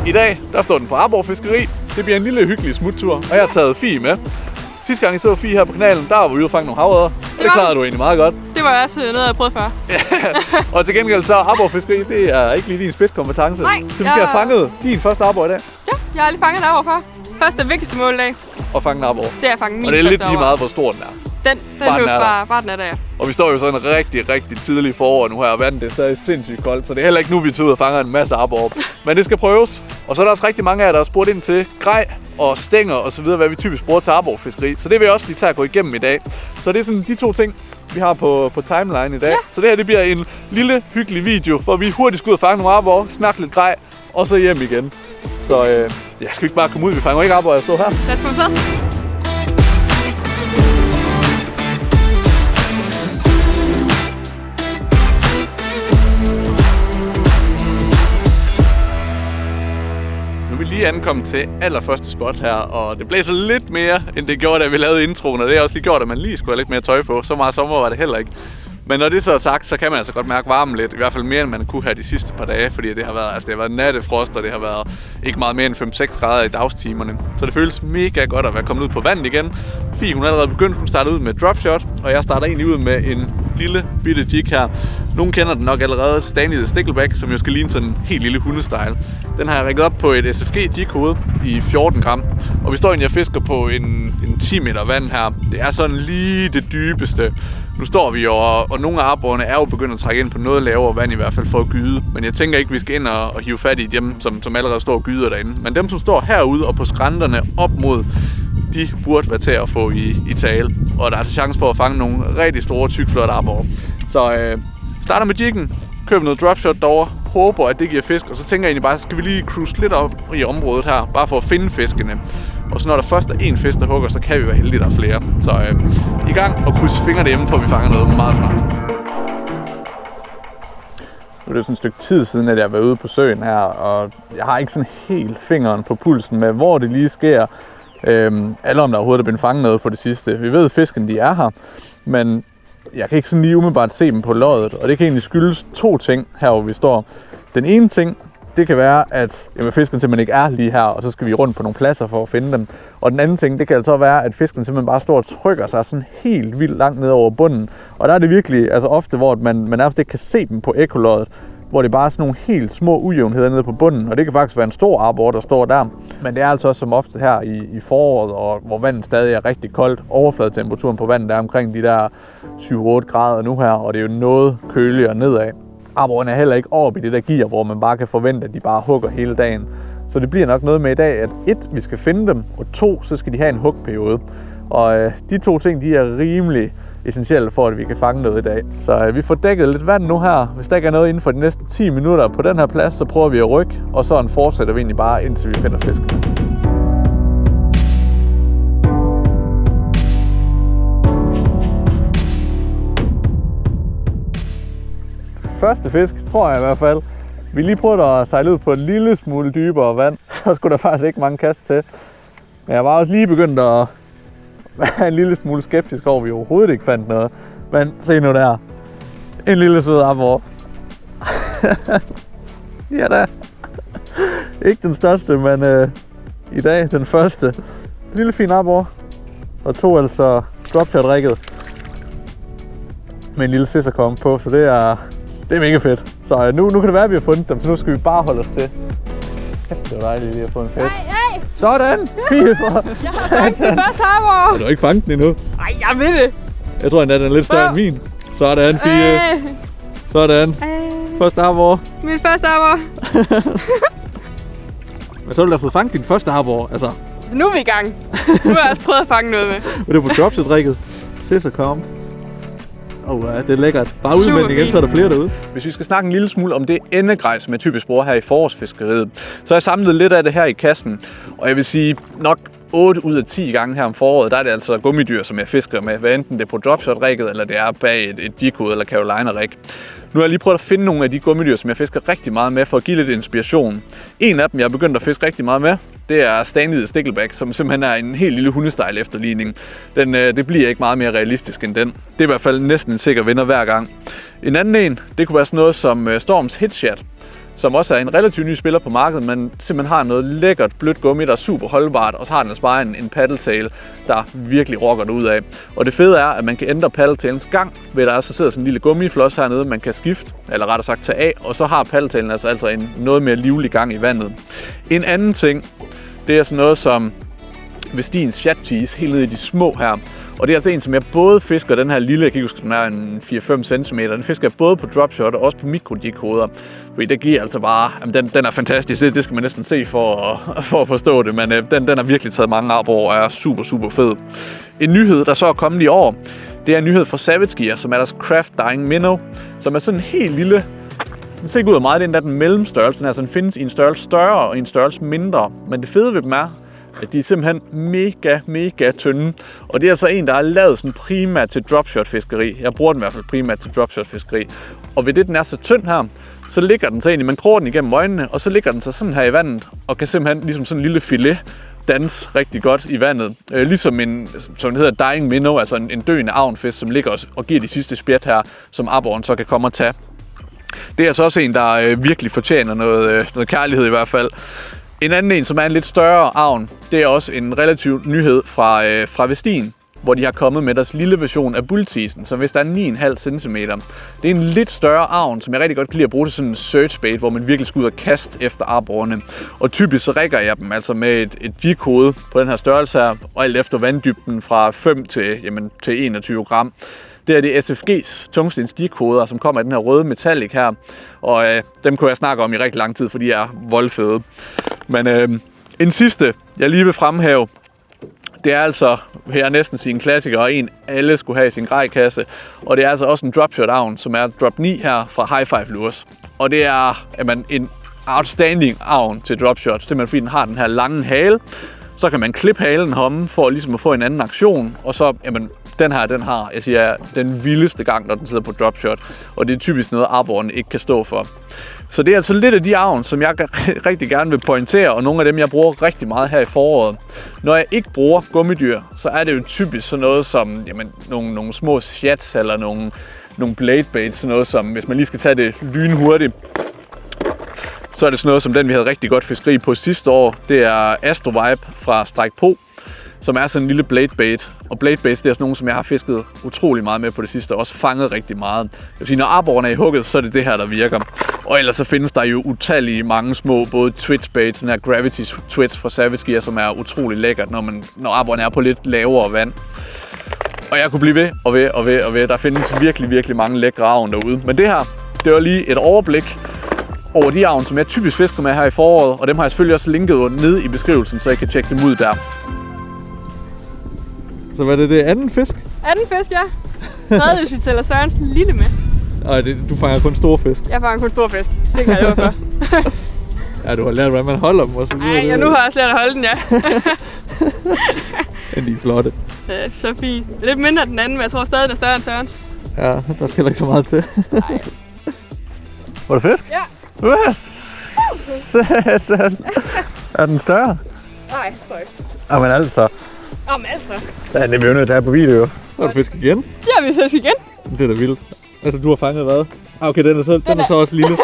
I dag, der står den på Arborg Fiskeri. Det bliver en lille hyggelig smuttur, og jeg har taget Fie med. Sidste gang I så Fie her på kanalen, der var vi ude og fange nogle havørreder. Og det klarede du egentlig meget godt. Det var også noget, jeg prøvede før. Og til gengæld så Arborg Fiskeri, det er ikke lige din spidskompetence. Nej, så vi skal have fanget din første arbor i dag. Ja, jeg har aldrig fanget en arbor før. Første og vigtigste mål i dag. Og fange en arbor. Det er at fange min første arbor. Og det er lidt lige arbor. meget, hvor stor den er. Den løb bare den er der, ja. Og vi står jo sådan en rigtig tidlig forår nu her, og vandet er stadig sindssygt koldt, så det er heller ikke nu, vi tager ud og fanger en masse arbor op. Men det skal prøves. Og så er der også rigtig mange af jer, der har spurgt ind til grej og stænger og så videre, hvad vi typisk bruger til arborfiskeri. Så det vil jeg også lige tage at gå igennem i dag. Så det er sådan de to ting, vi har på timeline i dag. Ja. Så det her, det bliver en lille hyggelig video, hvor vi hurtigt skal ud og fange nogle arbor, snakke lidt grej, og så hjem igen. Så jeg skal ikke bare komme ud, vi fanger ikke arbor, jeg står her. Lad os komme så. Nu er vi lige ankommet til allerførste spot her, og det blæser lidt mere, end det gjorde, da vi lavede introen, og det har også lige gjort, at man lige skulle have lidt mere tøj på. Så meget sommer var det heller ikke. Men når det så er sagt, så kan man altså godt mærke varmen lidt, i hvert fald mere, end man kunne have de sidste par dage, fordi det har været nattefrost, og det har været ikke meget mere end 5-6 grader i dagstimerne. Så det føles mega godt at være kommet ud på vandet igen. Fie, hun er allerede begyndt, hun starter ud med dropshot, og jeg starter egentlig ud med en lille bitte jig her. Nogle kender den nok allerede, Stanley the Stickleback, som jo skal ligne sådan en helt lille hundestyle. Den har jeg rigget op på et SFG jighoved i 14 gram, og vi står egentlig og fisker på en 10 meter vand her. Det er sådan lige det dybeste. Nu står vi jo, og nogle af arborene er jo begyndt at trække ind på noget lavere vand i hvert fald for at gyde. Men jeg tænker ikke, vi skal ind og hive fat i dem, som allerede står og gyder derinde. Men dem, som står herude og på skrænterne op mod, de burde være til at få i tale. Og der er chance for at fange nogle rigtig store, tykflotte arborer. Så starter med jiggen, køber noget dropshot derovre, håber at det giver fisk. Og så tænker jeg egentlig bare, så skal vi lige cruise lidt op i området her, bare for at finde fiskene. Og så når der først er én fisk, der hugger, så kan vi være heldige, der er flere. Så i gang og krydse fingrene hjemme, for vi fanger noget meget snart. Nu er det sådan et stykke tid siden, at jeg har været ude på søen her, og jeg har ikke sådan helt fingeren på pulsen med, hvor det lige sker. Eller om der overhovedet er blevet fanget noget på det sidste. Vi ved, at fisken de er her, men jeg kan ikke sådan lige umiddelbart se dem på loddet. Og det kan egentlig skyldes to ting her, hvor vi står. Den ene ting, det kan være, at fisken simpelthen ikke er lige her, og så skal vi rundt på nogle pladser for at finde dem. Og den anden ting, det kan altså være, at fisken simpelthen bare står og trykker sig sådan helt vildt langt ned over bunden. Og der er det virkelig ofte, hvor man nærmest ikke kan se dem på ekkoloddet, hvor det bare er sådan nogle helt små ujævnheder nede på bunden. Og det kan faktisk være en stor arbor, der står der. Men det er altså også som ofte her i foråret, og hvor vandet stadig er rigtig koldt. Overfladetemperaturen på vandet er omkring de der 7-8 grader nu her, og det er jo noget køligere nedad. Arborene er heller ikke oppe i det der gear, hvor man bare kan forvente, at de bare hugger hele dagen. Så det bliver nok noget med i dag, at 1, vi skal finde dem, og 2, så skal de have en hugperiode. Og de to ting, de er rimelig essentielle for, at vi kan fange noget i dag. Så vi får dækket lidt vand nu her. Hvis der ikke er noget inden for de næste 10 minutter på den her plads, så prøver vi at rykke, og så fortsætter vi egentlig bare, indtil vi finder fisken. Første fisk, tror jeg i hvert fald. Vi lige prøvede at sejle ud på en lille smule dybere vand. Så skulle der faktisk ikke mange kast til. Men jeg var også lige begyndt at være en lille smule skeptisk over, at vi overhovedet ikke fandt noget. Men se nu der. En lille sød arbor. Ja da. Ikke den største, men i dag den første. En lille fin arbor. Og 2 altså dropshot-rigget. Med en lille scissorkomp på, så det er mega fedt. Så nu kan det være, at vi har fundet dem, så nu skal vi bare holde os til. Kæft, det var dejligt lige at få en fisk. Nej! Sådan! Fie for! Jeg har fanget den første arbor! Har du ikke fanget den endnu? Nej, jeg ved det! Jeg tror endda, den er lidt større end min. Sådan, Fie! Sådan! Første arbor! Min første arbor! Men så har du da fået fanget din første arbor, altså. Så nu er vi i gang. Nu har jeg også prøvet at fange noget med. Og det er på dropshot-rigget. Scissorkomp. Ja, det er lækkert. Bare ud med den igen, så er der flere derude. Hvis vi skal snakke en lille smule om det endegrej, som jeg typisk bruger her i forårsfiskeriet, så har jeg samlet lidt af det her i kassen. Og jeg vil sige, nok 8 ud af 10 gange her om foråret, der er det altså gummidyr, som jeg fisker med. Hvad enten det er på dropshot-rigget, eller det er bag et jighoved eller Carolina-rig. Nu har jeg lige prøvet at finde nogle af de gummidyr, som jeg fisker rigtig meget med, for at give lidt inspiration. En af dem, jeg er begyndt at fiske rigtig meget med, det er Stanley the Stickleback, som simpelthen er en helt lille hundestyle efterligning. Det bliver ikke meget mere realistisk end den. Det er i hvert fald næsten en sikker vinder hver gang. En anden en, det kunne være sådan noget som Storms Hitshot. som også er en relativt ny spiller på markedet, men simpelthen har noget lækkert, blødt gummi, der er super holdbart, og så har den altså bare en paddletail, der virkelig rocker det ud af. Og det fede er, at man kan ændre paddletailens gang, ved der så sidder sådan en lille gummiflods hernede, man kan skifte, eller rettere sagt tage af, og så har paddletailen altså en noget mere livlig gang i vandet. En anden ting, det er sådan noget som Westins Chat Cheese, helt nede i de små her. Og det er altså en, som jeg både fisker, den her lille, jeg kan ikke huske, den er en 4-5 cm. Den fisker jeg både på dropshot og også på mikrodikkoder. Fordi det giver altså bare, jamen den er fantastisk, det skal man næsten se for at forstå det. Men den har virkelig taget mange arbor og er super, super fed. En nyhed, der så er kommet i år, det er en nyhed fra Savage Gear, som er deres Craft Dying Minnow, som er sådan en helt lille. Den ser ikke ud af meget, det er den mellemstørrelse. Den, den findes i en størrelse større og i en størrelse mindre. Men det fede ved dem er, at de er simpelthen mega tynde. Og det er altså en, der er lavet sådan primært til dropshot-fiskeri. Jeg bruger den i hvert fald primært til dropshot-fiskeri. Og ved det, den er så tynd her, så ligger den så egentlig, man kroger den igennem øjnene, og så ligger den så sådan her i vandet, og kan simpelthen ligesom sådan en lille filet danse rigtig godt i vandet. Ligesom en, som det hedder, dying minnow, altså en døende avnfisk, som ligger og giver de sidste spjæt her, som arboren så kan komme og tage. Det er altså også en, der virkelig fortjener noget kærlighed i hvert fald. En anden en, som er en lidt større avn, det er også en relativ nyhed fra Westin, hvor de har kommet med deres lille version af bullteasen, som hvis der er 9,5 cm. Det er en lidt større avn, som jeg rigtig godt kan lide at bruge til sådan en search bait, hvor man virkelig skal ud og kaste efter arborene. Og typisk så rigger jeg dem altså med et jig-hoved på den her størrelse her, og alt efter vanddybden fra 5 til 21 gram. Det er det SFG's tungstens jig-hoveder, som kommer i den her røde metallic her. Og dem kunne jeg snakke om i rigtig lang tid, for de er voldfede. Men en sidste, jeg lige vil fremhæve, det er altså, vil jeg næsten sige, en klassiker, og en alle skulle have i sin grejkasse. Og det er altså også en dropshot-avn, som er drop 9 her fra High Five Lures. Og det er en outstanding avn til dropshot, simpelthen fordi den har den her lange hale. Så kan man klippe halen homme for ligesom at få en anden aktion, og så, den har, jeg siger, den vildeste gang, når den sidder på dropshot, og det er typisk noget, arboren ikke kan stå for. Så det er altså lidt af de avn, som jeg rigtig gerne vil pointere, og nogle af dem, jeg bruger rigtig meget her i foråret. Når jeg ikke bruger gummidyr, så er det jo typisk sådan noget som nogle små chats eller nogle blade baits, sådan noget som, hvis man lige skal tage det lynhurtigt, så er det sådan noget som den, vi havde rigtig godt fiskeri på sidste år. Det er Astro Vibe fra Strike Po, som er sådan en lille blade bait. Og blade baits, det er sådan nogle, som jeg har fisket utrolig meget med på det sidste, og også fanget rigtig meget. Jeg vil sige, når arborene er i hugget, så er det det her, der virker. Og ellers så findes der jo utallige mange små, både twitch baits, den her Gravity Twitch fra Savage Gear, som er utrolig lækkert, når arborene er på lidt lavere vand. Og jeg kunne blive ved og ved. Der findes virkelig mange lækre avn derude. Men det her, det var lige et overblik over de avn, som jeg typisk fisker med her i foråret, og dem har jeg selvfølgelig også linket nede i beskrivelsen, så I kan tjekke dem ud der. Så hvad er det anden fisk? Anden fisk, ja. Tredje, hvis vi tæller Sørensen lille med. Ej, du fanger kun store fisk. Jeg fanger kun store fisk. Det kan jeg love for. Ja, du har lært, hvordan man holder dem og så videre. Ej, jeg nu har også lært at holde den, ja. Men de er flotte. Det er så fint. Lidt mindre den anden, men jeg tror stadig, den er større end Sørens. Ja, der skal ikke så meget til. Nej. Var det fisk? Ja. Satan. Er den større? Nej, tror jeg ikke. Jamen altså. Ja, det er vi jo nødt til at have på video. Har du fisk igen? Ja, vi fisk igen. Det er da vildt. Altså, du har fanget hvad? Okay, den er så også lille.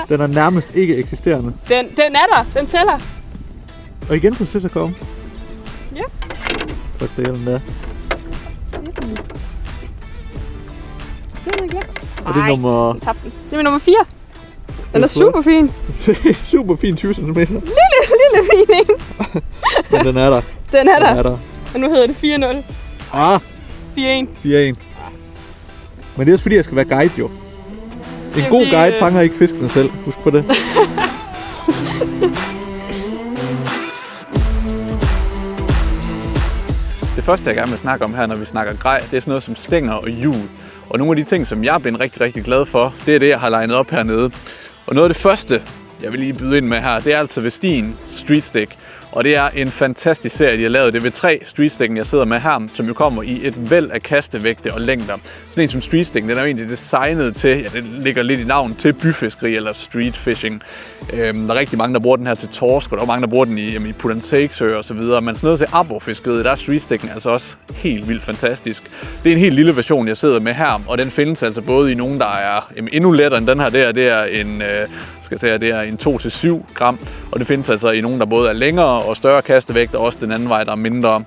Den er nærmest ikke eksisterende. Den er der. Den tæller. Og igen på Sisserkom. Ja. Fuck det, den der. Det er ikke. Og det er nummer... Tabte den. Det er nummer 4. Den er super fin. Super fin 20 cm. Lille fin en. Men den er der. Den er der. Og nu hedder det 4-0. 4-1. Men det er også fordi, jeg skal være guide jo. En god guide fanger ikke fiskene selv. Husk på det. Det første, jeg gerne vil snakke om her, når vi snakker grej, det er sådan noget som stænger og hjul. Og nogle af de ting, som jeg er blevet rigtig glad for, det er det, jeg har legnet op hernede. Og noget af det første, jeg vil lige byde ind med her, det er altså Westin Street Stick. Og det er en fantastisk serie, de har lavet. Det er V3 streetsticken, jeg sidder med her, som jo kommer i et væld af kastevægte og længder. Sådan en som streetsticken, den er jo egentlig designet til, ja, det ligger lidt i navn, til byfiskeri eller street fishing. Der er rigtig mange, der bruger den her til torsk, og der er mange, der bruger den i put and take søer og så videre. Men sådan noget til arborfiskeriet, der er streetsticken altså også helt vildt fantastisk. Det er en helt lille version, jeg sidder med her, og den findes altså både i nogen, der er endnu lettere end den her der. Det er en 2-7 gram, og det findes altså i nogen, der både er længere og større kastevægt, og også den anden vej, der er mindre.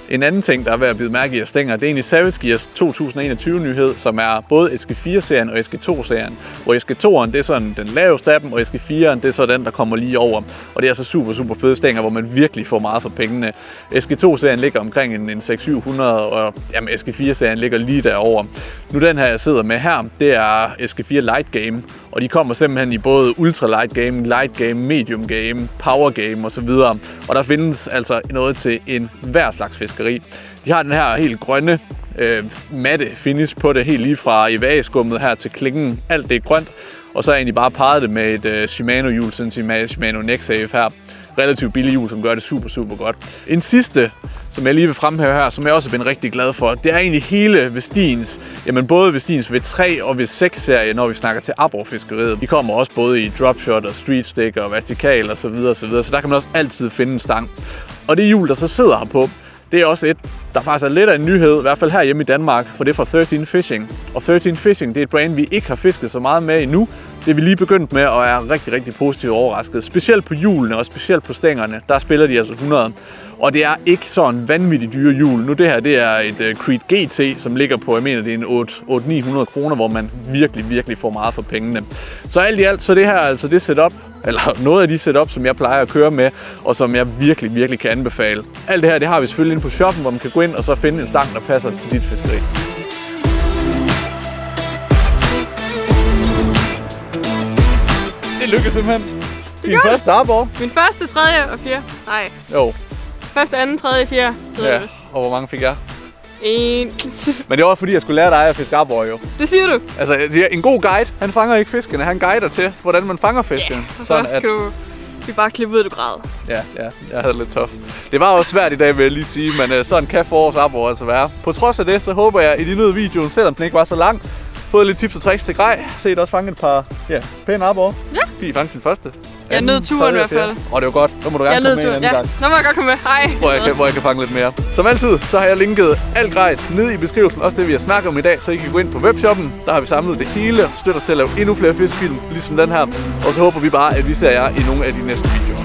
En anden ting, der er ved at bide mærke i af stænger, det er egentlig Savage Gears 2021-nyhed, som er både SG4-serien og SG2-serien. Hvor SG2'eren, det er sådan den laveste af dem, og SG4'eren, det er så den, der kommer lige over. Og det er altså super, super fede stænger, hvor man virkelig får meget for pengene. SG2-serien ligger omkring en 600-700, og jamen, SG4-serien ligger lige derover. Nu den her, jeg sidder med her, det er SG4 Light Game, og de kommer simpelthen i både ultra light game, light game, medium game, power game osv. Og der findes altså noget til en hver slags fiskeri. De har den her helt grønne matte finish på det, helt lige fra EVA-skummet her til klingen. Alt det er grønt, og så har jeg egentlig bare parret det med et Shimano-hjul, sådan en Shimano Nexafe her. Relativt billig hjul, som gør det super, super godt. En sidste, som jeg lige vil fremhæve her, som jeg også er blevet rigtig glad for, det er egentlig hele Vestins, jamen både Vestins V3 og V6-serie, når vi snakker til arborfiskeriet. De kommer også både i dropshot og streetstick og vertikal og så videre, så der kan man også altid finde en stang. Og det hjul, der så sidder her på, det er også et, der faktisk er lidt af en nyhed, i hvert fald her hjemme i Danmark, for det er fra 13 Fishing. Og 13 Fishing, det er et brand, vi ikke har fisket så meget med endnu. Det er vi lige begyndt med, og er rigtig, rigtig positivt overrasket. Specielt på hjulene og specielt på stængerne, der spiller de altså 100. Og det er ikke sådan vanvittigt dyre hjul. Nu det her, det er et Creed GT, som ligger på, jeg mener, det er en 800-900 kroner, hvor man virkelig, virkelig får meget for pengene. Så alt i alt, så det her altså det setup, eller noget af de setup, som jeg plejer at køre med, og som jeg virkelig, virkelig kan anbefale. Alt det her, det har vi selvfølgelig inde på shoppen, hvor man kan gå ind og så finde en stang, der passer til dit fiskeri. Det lykkedes simpelthen. Din første arbor. Min første, tredje og fjerde. Nej. Jo. Første, anden, tredje, fjerde. Ja, og hvor mange fik jeg? 1. Men det var fordi, jeg skulle lære dig at fiske arbor, jo. Det siger du. Altså, jeg siger, en god guide, han fanger ikke fiskene. Han guider til, hvordan man fanger fiskene. Ja, så skal du bare klippe ud af det græd. Ja, jeg havde lidt tof. Det var også svært i dag, vil jeg lige sige, men sådan kan forårs arbor altså være. På trods af det, så håber jeg, at I nød videoen, selvom den ikke var så lang, fået lidt tips og tricks til grej. Se, også fanget et par pæne arbor. Ja. Fint fanget sin første. Jeg nød turen i hvert fald. Og det var godt. Så må du gerne komme med en anden gang. Nu må jeg godt komme med. Hej. Hvor jeg kan fange lidt mere. Som altid, så har jeg linket alt grejt ned i beskrivelsen. Også det, vi har snakket om i dag, så I kan gå ind på webshoppen. Der har vi samlet det hele og støtter os til at lave endnu flere fiskefilm, ligesom den her. Og så håber vi bare, at vi ser jer i nogle af de næste videoer.